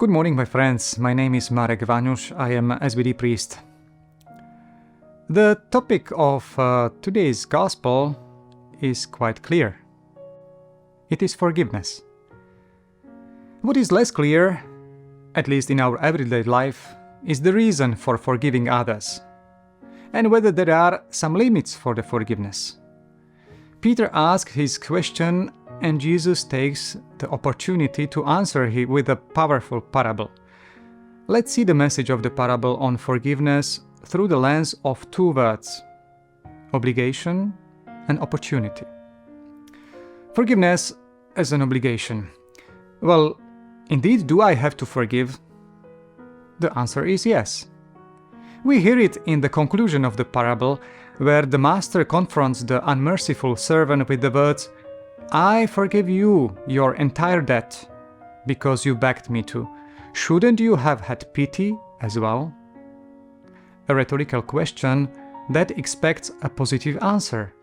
Good morning, my friends. My name is Vanus. I am SVD priest. The topic of today's gospel is quite clear. It is forgiveness. What is less clear, at least in our everyday life, is the reason for forgiving others, and whether there are some limits for the forgiveness. Peter asks his question, and Jesus takes the opportunity to answer it with a powerful parable. Let's see the message of the parable on forgiveness through the lens of two words: obligation and opportunity. Forgiveness as an obligation. Well, indeed, do I have to forgive? The answer is yes. We hear it in the conclusion of the parable, where the master confronts the unmerciful servant with the words, "I forgive you your entire debt, because you begged me to. Shouldn't you have had pity as well?" A rhetorical question that expects a positive answer.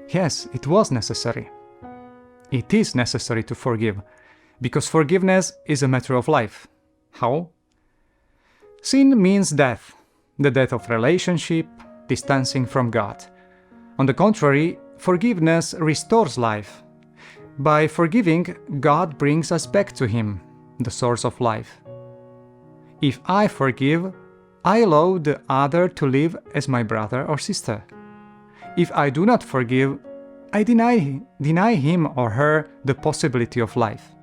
Yes, it was necessary. It is necessary to forgive, because forgiveness is a matter of life. How? Sin means death, the death of relationship, distancing from God. On the contrary, forgiveness restores life. By forgiving, God brings us back to Him, the source of life. If I forgive, I allow the other to live as my brother or sister. If I do not forgive, I deny him or her the possibility of life.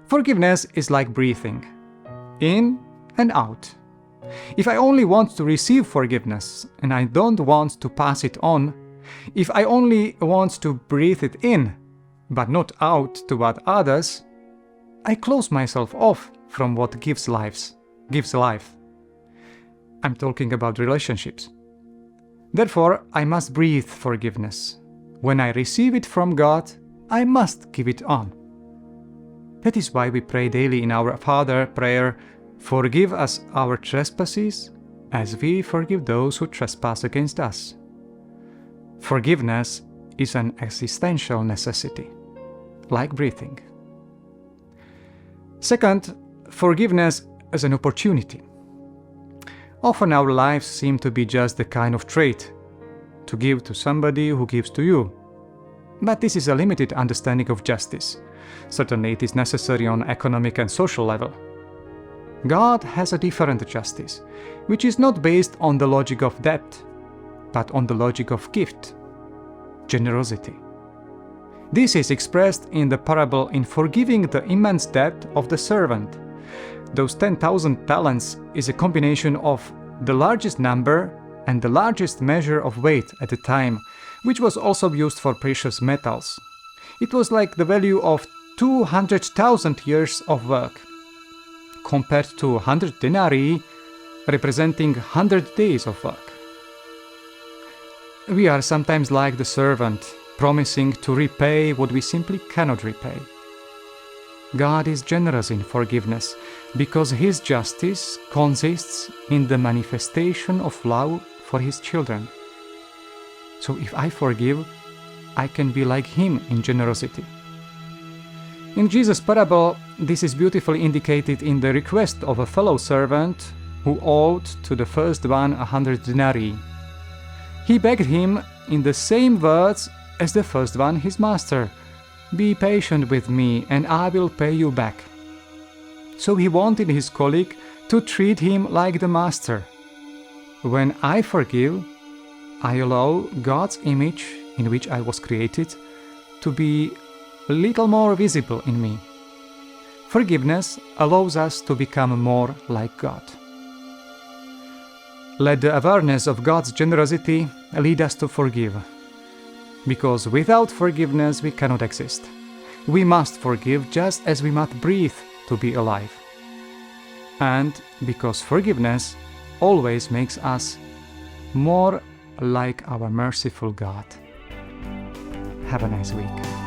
Forgiveness is like breathing, in and out. If I only want to receive forgiveness and I don't want to pass it on, if I only want to breathe it in, but not out toward others, I close myself off from what gives life. I'm talking about relationships. Therefore, I must breathe forgiveness. When I receive it from God, I must give it on. That is why we pray daily in our Father prayer, "Forgive us our trespasses, as we forgive those who trespass against us." Forgiveness is an existential necessity, like breathing. Second, forgiveness as an opportunity. Often our lives seem to be just the kind of trait to give to somebody who gives to you. But this is a limited understanding of justice. Certainly it is necessary on economic and social level. God has a different justice, which is not based on the logic of debt, but on the logic of gift, generosity. This is expressed in the parable in forgiving the immense debt of the servant. Those 10,000 talents is a combination of the largest number and the largest measure of weight at the time, which was also used for precious metals. It was like the value of 200,000 years of work, compared to 100 denarii, representing 100 days of work. We are sometimes like the servant, promising to repay what we simply cannot repay. God is generous in forgiveness, because His justice consists in the manifestation of love for His children. So if I forgive, I can be like Him in generosity. In Jesus' parable, this is beautifully indicated in the request of a fellow servant who owed to the first one 100 denarii. He begged him in the same words as the first one, his master, "Be patient with me and I will pay you back." So he wanted his colleague to treat him like the master. When I forgive, I allow God's image in which I was created to be a little more visible in me. Forgiveness allows us to become more like God. Let the awareness of God's generosity lead us to forgive. Because without forgiveness we cannot exist. We must forgive just as we must breathe to be alive. And because forgiveness always makes us more like our merciful God. Have a nice week.